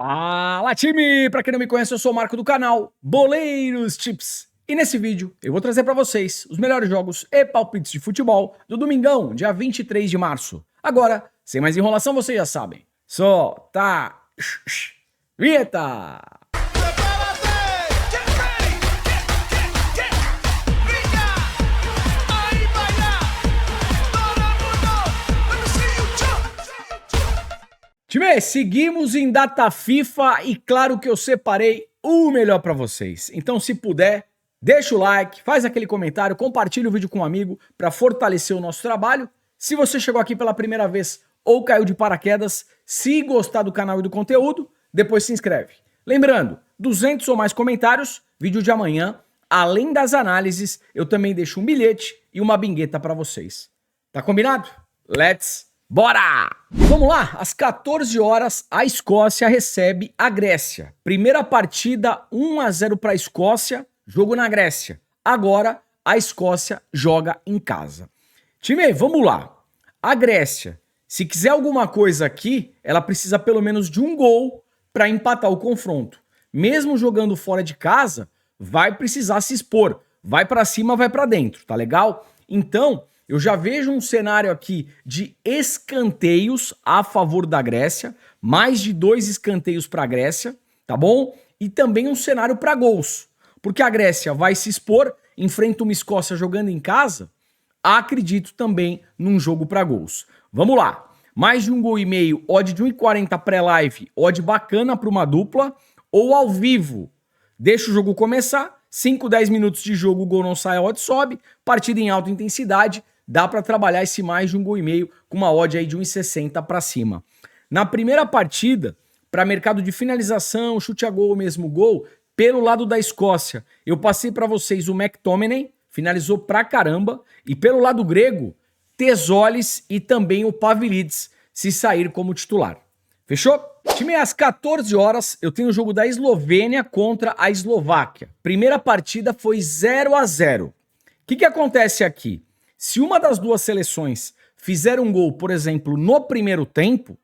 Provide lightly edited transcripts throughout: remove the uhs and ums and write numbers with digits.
Fala, time! Pra quem não me conhece, eu sou o Marco do canal Boleiros Tips. E nesse vídeo eu vou trazer pra vocês os melhores jogos e palpites de futebol do domingão, dia 23 de março. Agora, sem mais enrolação, vocês já sabem. Solta! Vinheta! Time, seguimos em data FIFA e claro que eu separei o melhor pra vocês. Então, se puder, deixa o like, faz aquele comentário, compartilha o vídeo com um amigo pra fortalecer o nosso trabalho. Se você chegou aqui pela primeira vez ou caiu de paraquedas, se gostar do canal e do conteúdo, depois se inscreve. Lembrando, 200 ou mais comentários, vídeo de amanhã. Além das análises, eu também deixo um bilhete e uma bingueta pra vocês. Tá combinado? Bora! Vamos lá, às 14 horas a Escócia recebe a Grécia. Primeira partida 1-0 para a Escócia, jogo na Grécia. Agora a Escócia joga em casa. Time, vamos lá. A Grécia, se quiser alguma coisa aqui, ela precisa pelo menos de um gol para empatar o confronto. Mesmo jogando fora de casa, vai precisar se expor. Vai para cima, vai para dentro, tá legal? Então, eu já vejo um cenário aqui de escanteios a favor da Grécia, mais de 2 escanteios para a Grécia, tá bom? E também um cenário para gols, porque a Grécia vai se expor, enfrenta uma Escócia jogando em casa, acredito também num jogo para gols. Vamos lá, mais de 1,5 gol, odd de 1,40 pré-live, odd bacana para uma dupla, ou ao vivo, deixa o jogo começar, 5, 10 minutos de jogo, o gol não sai, a odd sobe, partida em alta intensidade, dá para trabalhar esse mais de 1,5 gol com uma odd aí de 1,60 para cima. Na primeira partida, para mercado de finalização, chute a gol ou mesmo gol, pelo lado da Escócia, eu passei para vocês o McTominay, finalizou pra caramba, e pelo lado grego, Tezolis e também o Pavlidis, se sair como titular. Fechou? Time, às 14 horas, eu tenho o jogo da Eslovênia contra a Eslováquia. Primeira partida foi 0-0. O que acontece aqui? Se uma das duas seleções fizer um gol, por exemplo, no primeiro tempo,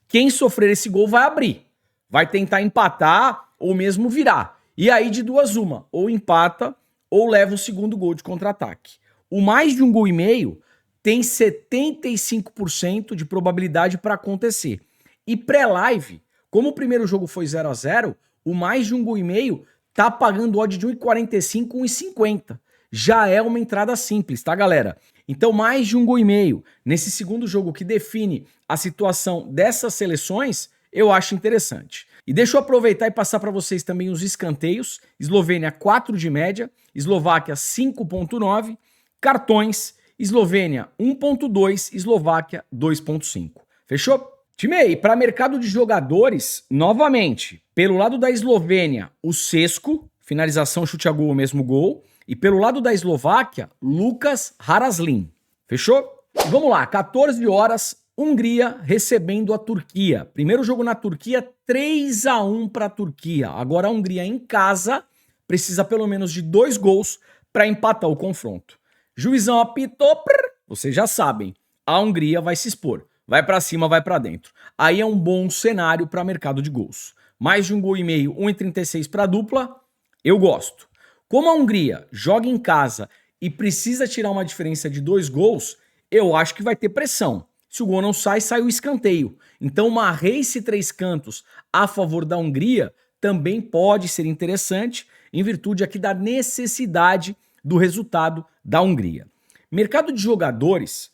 quem sofrer esse gol vai abrir. Vai tentar empatar ou mesmo virar. E aí de duas uma, ou empata ou leva o segundo gol de contra-ataque. O mais de 1,5 gol tem 75% de probabilidade para acontecer. E pré-live, como o primeiro jogo foi 0-0, o mais de 1,5 gol tá pagando odd de 1,45, 1,50. Já é uma entrada simples, tá, galera? Então, mais de 1,5 gol nesse segundo jogo que define a situação dessas seleções, eu acho interessante. E deixa eu aproveitar e passar para vocês também os escanteios. Eslovênia 4 de média, Eslováquia 5,9, cartões, Eslovênia 1,2, Eslováquia 2,5. Fechou? Time, e para mercado de jogadores, novamente, pelo lado da Eslovênia, o Sesco, finalização, chute a gol ou mesmo gol. E pelo lado da Eslováquia, Lucas Haraslin. Fechou? Vamos lá, 14 horas, Hungria recebendo a Turquia. Primeiro jogo na Turquia, 3-1 para a Turquia. Agora a Hungria em casa precisa pelo menos de 2 gols para empatar o confronto. Juizão apitou, vocês já sabem, a Hungria vai se expor. Vai para cima, vai para dentro. Aí é um bom cenário para mercado de gols. Mais de 1,5 gol, 1,36 para dupla, eu gosto. Como a Hungria joga em casa e precisa tirar uma diferença de 2 gols, eu acho que vai ter pressão. Se o gol não sai, sai o escanteio. Então uma race 3 cantos a favor da Hungria também pode ser interessante, em virtude aqui da necessidade do resultado da Hungria. Mercado de jogadores,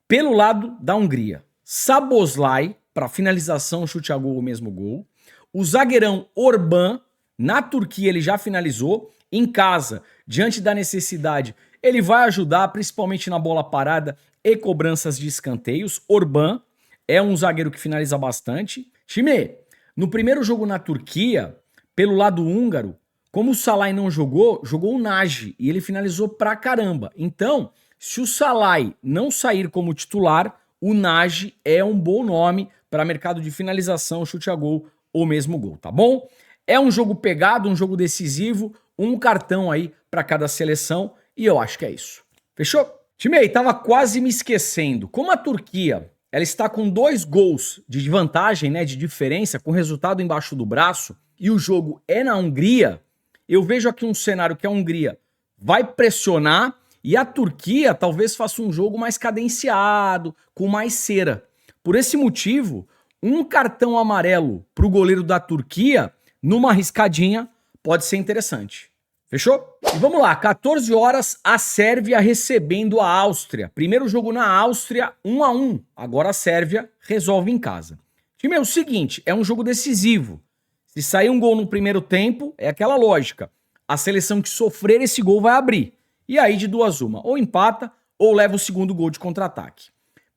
pelo lado da Hungria, Szoboszlai, para finalização, chute a gol ou mesmo gol. O zagueirão Orban, na Turquia ele já finalizou. Em casa, diante da necessidade, ele vai ajudar, principalmente na bola parada e cobranças de escanteios. Orban é um zagueiro que finaliza bastante. Time, no primeiro jogo na Turquia, pelo lado húngaro, como o Şalay não jogou, jogou o Nagy e ele finalizou pra caramba. Então, se o Şalay não sair como titular, o Nagy é um bom nome para mercado de finalização, chute a gol ou mesmo gol, tá bom? É um jogo pegado, um jogo decisivo, um cartão aí para cada seleção e eu acho que é isso. Fechou? Time, aí, tava quase me esquecendo. Como a Turquia ela está com 2 gols de vantagem, né, de diferença, com resultado embaixo do braço, e o jogo é na Hungria, eu vejo aqui um cenário que a Hungria vai pressionar e a Turquia talvez faça um jogo mais cadenciado, com mais cera. Por esse motivo, um cartão amarelo para o goleiro da Turquia, numa arriscadinha, pode ser interessante. Fechou? E vamos lá, 14 horas, a Sérvia recebendo a Áustria. Primeiro jogo na Áustria, 1-1. Agora a Sérvia resolve em casa. Time, é o seguinte, é um jogo decisivo. Se sair um gol no primeiro tempo, é aquela lógica. A seleção que sofrer esse gol vai abrir. E aí de duas uma, ou empata ou leva o segundo gol de contra-ataque.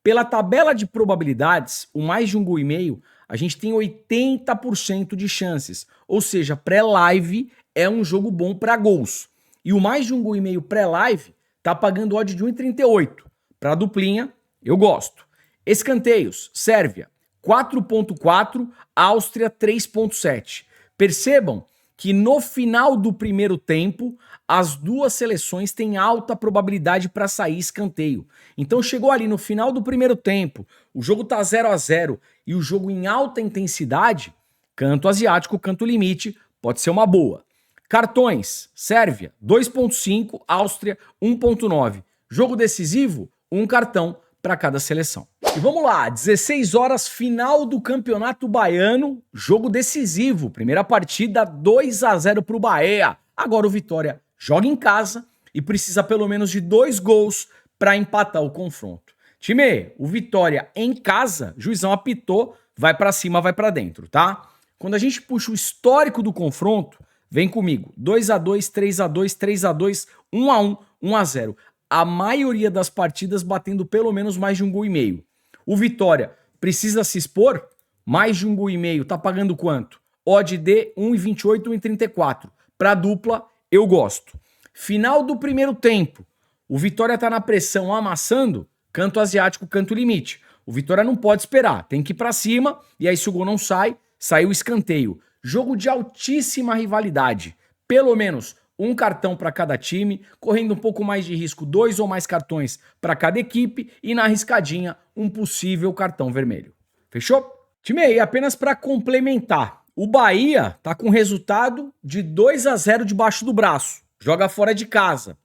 Pela tabela de probabilidades, o mais de 1,5 gol, a gente tem 80% de chances. Ou seja, pré-live é um jogo bom para gols. E o mais de 1,5 gol pré-live tá pagando odd de 1,38. Para duplinha, eu gosto. Escanteios, Sérvia, 4,4, Áustria, 3,7. Percebam que no final do primeiro tempo, as duas seleções têm alta probabilidade para sair escanteio. Então chegou ali no final do primeiro tempo, o jogo tá 0-0 e o jogo em alta intensidade, canto asiático, canto limite, pode ser uma boa. Cartões, Sérvia, 2,5, Áustria, 1,9. Jogo decisivo, um cartão para cada seleção. E vamos lá, 16 horas, final do Campeonato Baiano, jogo decisivo. Primeira partida, 2-0 para o Bahia. Agora o Vitória joga em casa e precisa pelo menos de 2 gols para empatar o confronto. Time, o Vitória em casa, juizão apitou, vai para cima, vai para dentro, tá? Quando a gente puxa o histórico do confronto, vem comigo, 2-2, 3-2, 3-2, 1-1, 1-0. A maioria das partidas batendo pelo menos mais de 1,5 gol. O Vitória precisa se expor? Mais de 1,5 gol, tá pagando quanto? Odd de 1,28, 1,34. Para dupla, eu gosto. Final do primeiro tempo. O Vitória tá na pressão amassando, canto asiático, canto limite. O Vitória não pode esperar, tem que ir para cima, e aí se o gol não sai, sai o escanteio. Jogo de altíssima rivalidade. Pelo menos um cartão para cada time, correndo um pouco mais de risco, 2 ou mais cartões para cada equipe e na arriscadinha um possível cartão vermelho. Fechou? Time aí, apenas para complementar. O Bahia tá com resultado de 2-0 debaixo do braço. Joga fora de casa.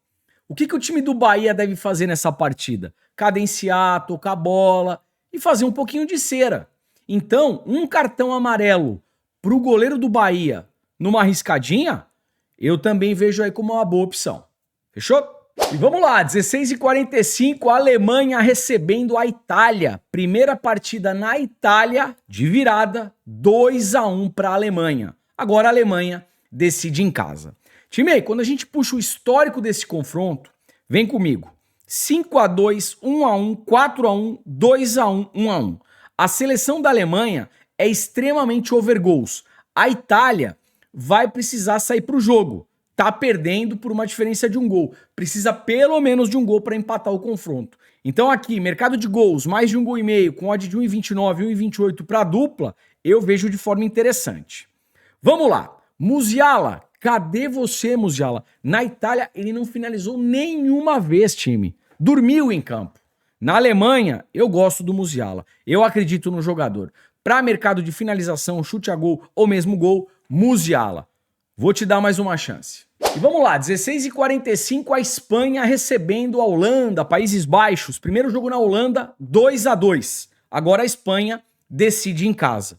O que o time do Bahia deve fazer nessa partida? Cadenciar, tocar bola e fazer um pouquinho de cera. Então, um cartão amarelo pro goleiro do Bahia numa arriscadinha, eu também vejo aí como uma boa opção. Fechou? E vamos lá, 16h45, a Alemanha recebendo a Itália. Primeira partida na Itália, de virada, 2-1 para a Alemanha. Agora a Alemanha decide em casa. Time aí, quando a gente puxa o histórico desse confronto, vem comigo. 5-2, 1-1, 4-1, 2-1, 1-1. A seleção da Alemanha é extremamente over goals. A Itália vai precisar sair para o jogo. Tá perdendo por uma diferença de 1 gol. Precisa pelo menos de 1 gol para empatar o confronto. Então aqui, mercado de gols, mais de 1,5 gol, com odd de 1,29, 1,28 para dupla, eu vejo de forma interessante. Vamos lá. Musiala, cadê você, Musiala? Na Itália, ele não finalizou nenhuma vez, time. Dormiu em campo. Na Alemanha, eu gosto do Musiala. Eu acredito no jogador. Para mercado de finalização, chute a gol ou mesmo gol, Musiala. Vou te dar mais uma chance. E vamos lá, 16h45, a Espanha recebendo a Holanda, Países Baixos. Primeiro jogo na Holanda, 2-2. Agora a Espanha decide em casa.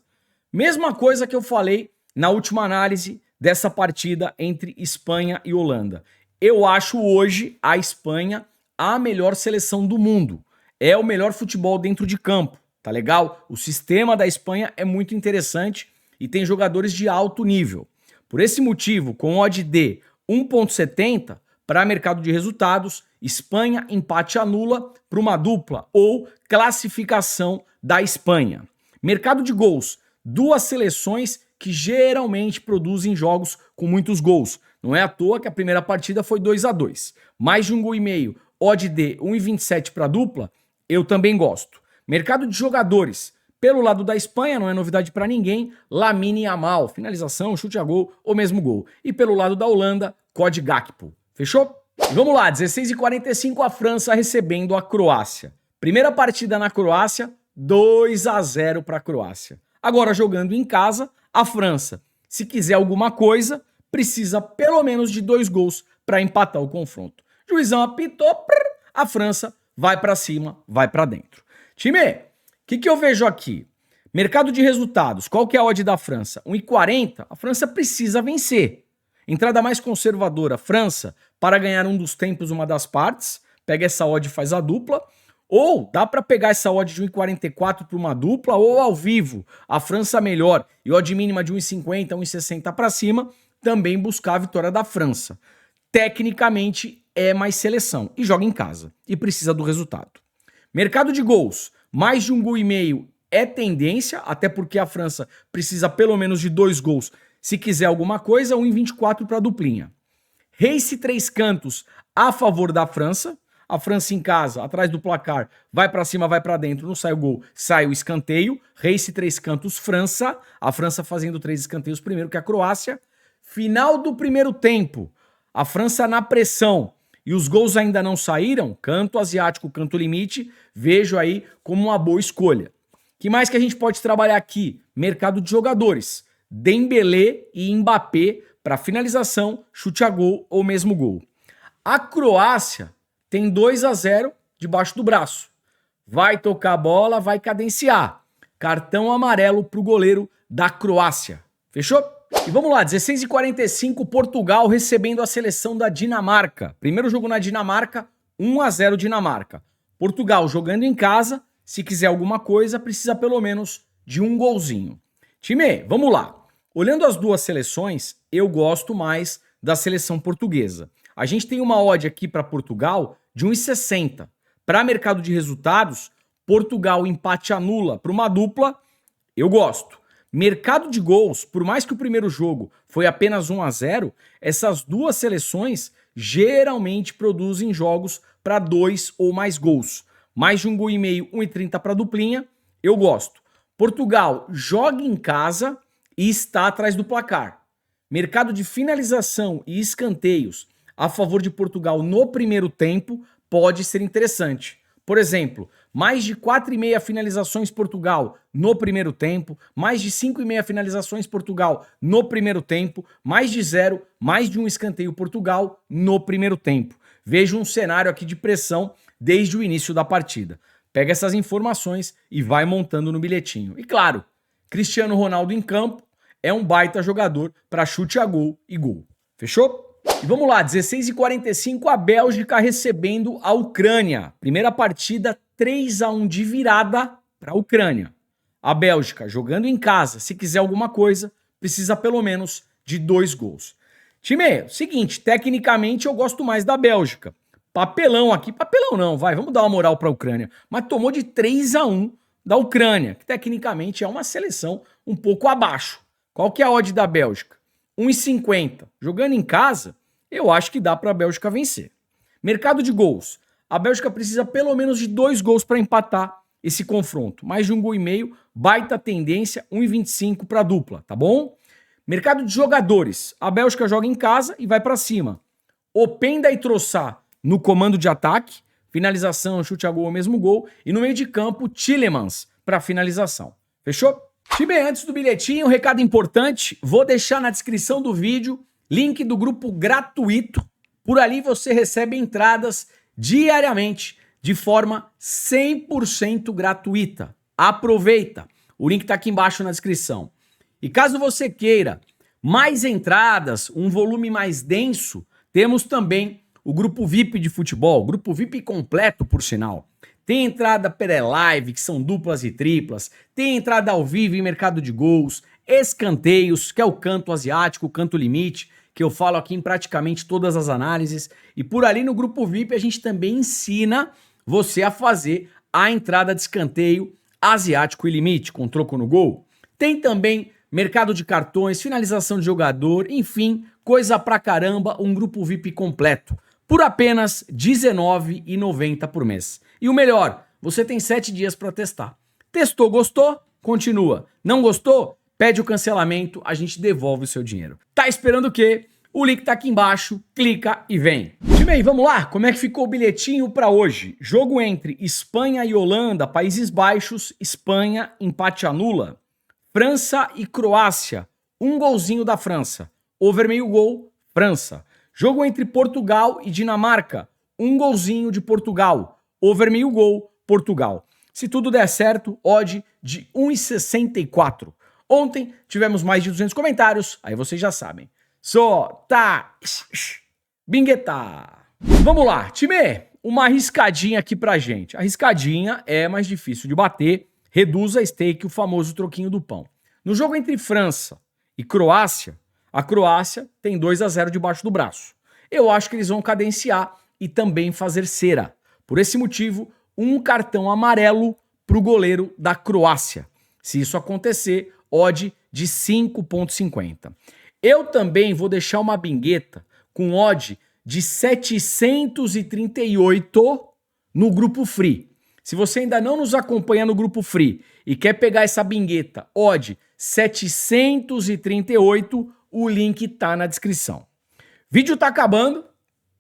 Mesma coisa que eu falei na última análise dessa partida entre Espanha e Holanda. Eu acho hoje a Espanha a melhor seleção do mundo. É o melhor futebol dentro de campo, tá legal? O sistema da Espanha é muito interessante e tem jogadores de alto nível. Por esse motivo, com odd de 1,70 para mercado de resultados, Espanha empate anula para uma dupla ou classificação da Espanha. Mercado de gols, duas seleções que geralmente produzem jogos com muitos gols. Não é à toa que a primeira partida foi 2-2. Mais de 1,5 gol, odd de 1,27 para dupla, eu também gosto. Mercado de jogadores, pelo lado da Espanha, não é novidade para ninguém, Lamine Yamal, finalização, chute a gol ou mesmo gol. E pelo lado da Holanda, Cody Gakpo. Fechou? E vamos lá, 16h45, a França recebendo a Croácia. Primeira partida na Croácia, 2-0 para a Croácia. Agora, jogando em casa, a França, se quiser alguma coisa, precisa pelo menos de 2 gols para empatar o confronto. Juizão apitou, a França vai para cima, vai para dentro. Time, o que eu vejo aqui? Mercado de resultados, qual que é a odd da França? 1,40, a França precisa vencer. Entrada mais conservadora, França, para ganhar um dos tempos, uma das partes, pega essa odd e faz a dupla. Ou dá para pegar essa odd de 1,44 para uma dupla, ou ao vivo, a França melhor e odd mínima de 1,50, 1,60 para cima, também buscar a vitória da França. Tecnicamente é mais seleção e joga em casa e precisa do resultado. Mercado de gols, mais de 1,5 gol é tendência, até porque a França precisa pelo menos de 2 gols se quiser alguma coisa, 1,24 para a duplinha. Race 3 cantos a favor da França. A França em casa, atrás do placar, vai para cima, vai para dentro, não sai o gol, sai o escanteio. Race 3 cantos França. A França fazendo 3 escanteios primeiro que a Croácia. Final do primeiro tempo. A França na pressão e os gols ainda não saíram. Canto asiático, canto limite. Vejo aí como uma boa escolha. Que mais que a gente pode trabalhar aqui? Mercado de jogadores. Dembélé e Mbappé para finalização, chute a gol ou mesmo gol. A Croácia tem 2-0 debaixo do braço. Vai tocar a bola, vai cadenciar. Cartão amarelo para o goleiro da Croácia. Fechou? E vamos lá, 16h45, Portugal recebendo a seleção da Dinamarca. Primeiro jogo na Dinamarca, 1-0 Dinamarca. Portugal jogando em casa, se quiser alguma coisa, precisa pelo menos de um golzinho. Time, vamos lá. Olhando as duas seleções, eu gosto mais da seleção portuguesa. A gente tem uma odd aqui para Portugal de 1,60. Para mercado de resultados, Portugal empate anula para uma dupla, eu gosto. Mercado de gols, por mais que o primeiro jogo foi apenas 1-0, essas duas seleções geralmente produzem jogos para 2 ou mais gols. Mais de 1,5 gol, 1,30 para duplinha, eu gosto. Portugal joga em casa e está atrás do placar. Mercado de finalização e escanteios a favor de Portugal no primeiro tempo pode ser interessante. Por exemplo, mais de 4,5 finalizações Portugal no primeiro tempo, mais de 5,5 finalizações Portugal no primeiro tempo, mais de 0, mais de um escanteio Portugal no primeiro tempo. Vejo um cenário aqui de pressão desde o início da partida. Pega essas informações e vai montando no bilhetinho. E claro, Cristiano Ronaldo em campo é um baita jogador para chute a gol e gol. Fechou? E vamos lá, 16h45, a Bélgica recebendo a Ucrânia. Primeira partida, 3-1 de virada para a Ucrânia. A Bélgica jogando em casa, se quiser alguma coisa, precisa pelo menos de 2 gols. Time, seguinte, tecnicamente eu gosto mais da Bélgica. Papelão aqui, papelão não, vamos dar uma moral para a Ucrânia. Mas tomou de 3-1 da Ucrânia, que tecnicamente é uma seleção um pouco abaixo. Qual que é a odd da Bélgica? 1,50. Jogando em casa, eu acho que dá para a Bélgica vencer. Mercado de gols. A Bélgica precisa pelo menos de 2 gols para empatar esse confronto. Mais de 1,5 gol, baita tendência, 1,25 para a dupla, tá bom? Mercado de jogadores. A Bélgica joga em casa e vai para cima. Openda e Trossard no comando de ataque, finalização, chute a gol ou mesmo gol. E no meio de campo, Tielemans para finalização. Fechou? Time, antes do bilhetinho, um recado importante. Vou deixar na descrição do vídeo link do grupo gratuito. Por ali você recebe entradas diariamente de forma 100% gratuita. Aproveita. O link está aqui embaixo na descrição. E caso você queira mais entradas, um volume mais denso, temos também o grupo VIP de futebol, grupo VIP completo, por sinal. Tem entrada pré-live, que são duplas e triplas, tem entrada ao vivo em mercado de gols, escanteios, que é o canto asiático, o canto limite, que eu falo aqui em praticamente todas as análises. E por ali no grupo VIP a gente também ensina você a fazer a entrada de escanteio asiático e limite, com troco no gol. Tem também mercado de cartões, finalização de jogador, enfim, coisa pra caramba, um grupo VIP completo. Por apenas R$19,90 por mês. E o melhor, você tem 7 dias para testar. Testou, gostou? Continua. Não gostou? Pede o cancelamento, a gente devolve o seu dinheiro. Tá esperando o quê? O link tá aqui embaixo, clica e vem. Time aí, vamos lá? Como é que ficou o bilhetinho para hoje? Jogo entre Espanha e Holanda, Países Baixos, Espanha, empate anula. França e Croácia, um golzinho da França. Over meio gol, França. Jogo entre Portugal e Dinamarca, um golzinho de Portugal. Over meio gol, Portugal. Se tudo der certo, odd de 1,64. Ontem tivemos mais de 200 comentários, aí vocês já sabem. Tá bingueta. Vamos lá, time, uma arriscadinha aqui pra gente. Arriscadinha é mais difícil de bater, reduz a stake, o famoso troquinho do pão. No jogo entre França e Croácia, a Croácia tem 2-0 debaixo do braço. Eu acho que eles vão cadenciar e também fazer cera. Por esse motivo, um cartão amarelo pro goleiro da Croácia. Se isso acontecer, odd de 5,50. Eu também vou deixar uma bingueta com odd de 738 no grupo free. Se você ainda não nos acompanha no grupo free e quer pegar essa bingueta, odd 738, o link tá na descrição. Vídeo tá acabando.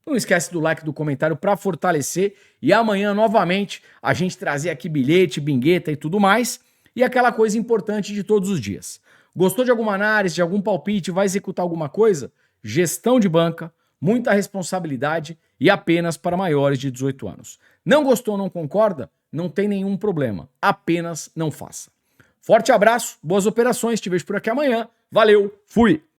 Não esquece do like, do comentário para fortalecer. E amanhã, novamente, a gente trazer aqui bilhete, bingueta e tudo mais. E aquela coisa importante de todos os dias. Gostou de alguma análise, de algum palpite, vai executar alguma coisa? Gestão de banca, muita responsabilidade e apenas para maiores de 18 anos. Não gostou, não concorda? Não tem nenhum problema. Apenas não faça. Forte abraço, boas operações, te vejo por aqui amanhã. Valeu, fui!